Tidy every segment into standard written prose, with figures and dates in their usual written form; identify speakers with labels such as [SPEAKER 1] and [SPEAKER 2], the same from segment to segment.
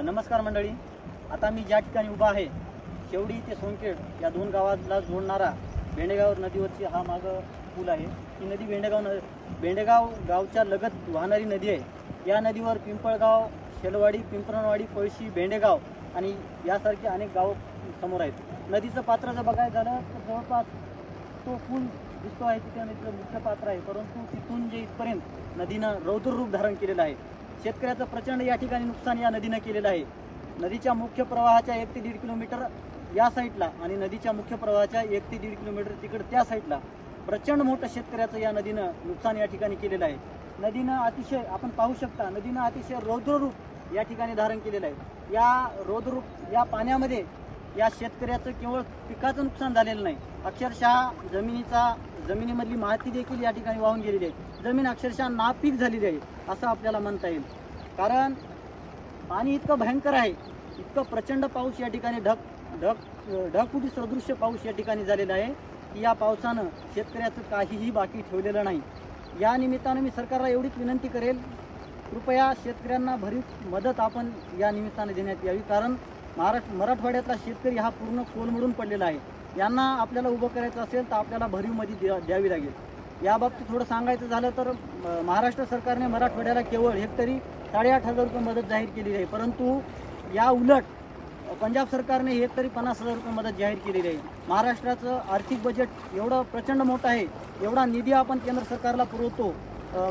[SPEAKER 1] नमस्कार मंडळी, आता मी ज्या ठिकाणी उभा आहे शेवडी ते सोनखेड या दोन गावाला जोडणारा भेंडेगाव नदीवरची हा माग पूल आहे। ही नदी भेंडेगाव गावच्या लगत वाहणारी नदी आहे। या नदीवर पिंपळगाव, शेलवाडी, पिंपरणवाडी, पळशी, भेंडेगाव आणि यासारखे अनेक गाव समोर आहेत। नदीचं पात्र जर बघायचं झालं तर जवळपास तो पूल दिसतो आहे तिथे नदीचं मुख्य पात्र आहे, परंतु तिथून जे इथपर्यंत नदीनं रौद्र रूप धारण केलेलं आहे। शेतकऱ्याचं प्रचंड या ठिकाणी नुकसान या नदीनं केलेलं आहे। नदीच्या मुख्य प्रवाहाच्या 1 ते 1.5 किलोमीटर या साईडला आणि नदीच्या मुख्य प्रवाहाच्या 1 ते 1.5 किलोमीटर तिकडे त्या साईडला प्रचंड मोठं शेतकऱ्याचं या नदीनं नुकसान या ठिकाणी केलेलं आहे। नदीनं अतिशय आपण पाहू शकता नदीनं अतिशय रौद्र रूप या ठिकाणी धारण केलेलं आहे। या रौद्र रूप या पाण्यामध्ये या शेतकऱ्याचं केवळ पिकाचं नुकसान झालेलं नाही, अक्षरशः जमिनीमधली माती देखील या ठिकाणी वाहून गेलेली आहे। जमीन अक्षरशः नापीक झालेली आहे असं आपल्याला म्हणता येईल, कारण पाणी इतकं भयंकर आहे, इतकं प्रचंड पाऊस या ठिकाणी ढगफुटी सदृश्य पाऊस या ठिकाणी झालेला आहे की या पावसानं शेतकऱ्याचं काहीही बाकी ठेवलेलं नाही। या निमित्तानं मी सरकारला एवढीच विनंती करेल, कृपया शेतकऱ्यांना भरीव मदत आपण या निमित्तानं देण्यात यावी, कारण मराठवाड्यातला शेतकरी हा पूर्ण कोलमडून पडलेला आहे। यांना आपल्याला उभं करायचं असेल तर आपल्याला भरीव मदत द्यावी लागेल। याबाबतीत थोडं सांगायचं झालं तर महाराष्ट्र सरकारने मराठवाड्याला केवळ हेक्टरी 8,500 रुपये मदत जाहीर केलेली आहे, परंतु या उलट पंजाब सरकारने हेक्टरी 50,000 रुपये मदत जाहीर केलेली आहे। महाराष्ट्राचं आर्थिक बजेट एवढं प्रचंड मोठं आहे, एवढा निधी आपण केंद्र सरकारला पुरवतो,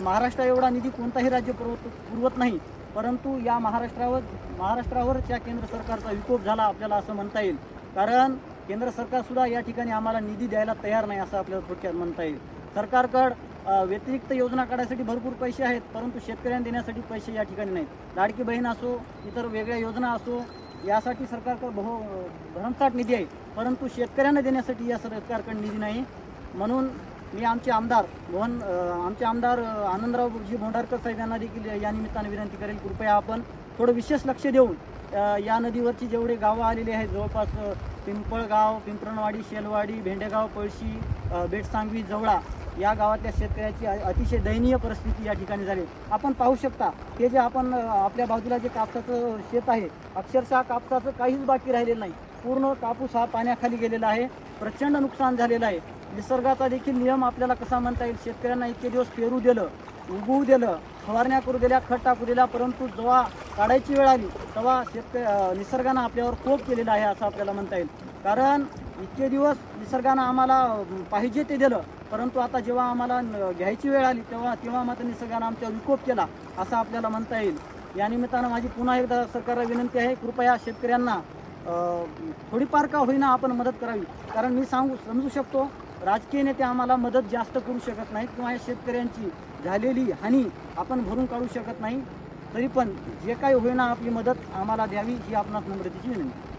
[SPEAKER 1] महाराष्ट्र एवढा निधी कोणताही राज्य पुरवत नाही, परंतु या महाराष्ट्रावर त्या केंद्र सरकारचा विकोप झाला आपल्याला असं म्हणता येईल, कारण केंद्र सरकार सुद्धा या ठिकाणी आम्हाला निधी द्यायला तयार नाही असं आपल्याला थोडक्यात म्हणता येईल। सरकारकडं व्यतिरिक्त योजना काढण्यासाठी भरपूर पैसे आहेत, परंतु शेतकऱ्यांना देण्यासाठी पैसे या ठिकाणी नाहीत। लाडकी बहीण असो, इतर वेगळ्या योजना असो, यासाठी सरकारकडे भरमसाठ निधी आहे, परंतु शेतकऱ्यांना देण्यासाठी या सरकारकडे निधी नाही। म्हणून मी आमचे आमदार आनंदरावजी भोंडारकर साहेब यांना देखील या निमित्ताने विनंती करेल, कृपया आपण थोडं विशेष लक्ष देऊन या नदीवरची जेवढे गावं आलेली आहेत, जवळपास पिंपळगाव, पिंपरणवाडी, शेलवाडी, भेंडेगाव, पळशी, बेटसांगवी, जवळा या गावातल्या शेतकऱ्याची अतिशय दयनीय परिस्थिती या ठिकाणी झाली। आपण पाहू शकता हे जे आपण आपल्या बाजूला जे कापसाचं शेत आहे, अक्षरशः कापसाचं काहीच बाकी राहिलेलं नाही, पूर्ण कापूस हा पाण्याखाली गेलेला आहे, प्रचंड नुकसान झालेलं आहे। निसर्गाचा देखील नियम आपल्याला कसा म्हणता येईल, शेतकऱ्यांना इतके दिवस पेरू दिलं, उगवू दिलं, फवारण्या करू दिल्या, खत टाकू दिल्या, परंतु जेव्हा काढायची वेळ आली तेव्हा निसर्गानं आपल्यावर कोप केलेला आहे असं आपल्याला म्हणता येईल, कारण इतके दिवस निसर्गानं आम्हाला पाहिजे ते दिलं, परंतु आता जेव्हा आम्हाला घ्यायची वेळ आली तेव्हा मात्र निसर्गानं आमच्यावर विकोप केला असं आपल्याला म्हणता येईल। या निमित्तानं माझी पुन्हा एकदा सरकारला विनंती आहे, कृपया शेतकऱ्यांना थोडीफार का होईना आपण मदत करावी, कारण मी समजू शकतो राजकीय नेते आम्हाला मदत जास्त करू शकत नाहीत किंवा या शेतकऱ्यांची झालेली हानी आपण भरून काढू शकत नाही, तरी पण जे काही होईना आपली मदत आम्हाला द्यावी ही आपणास नम्रतेची विनंती।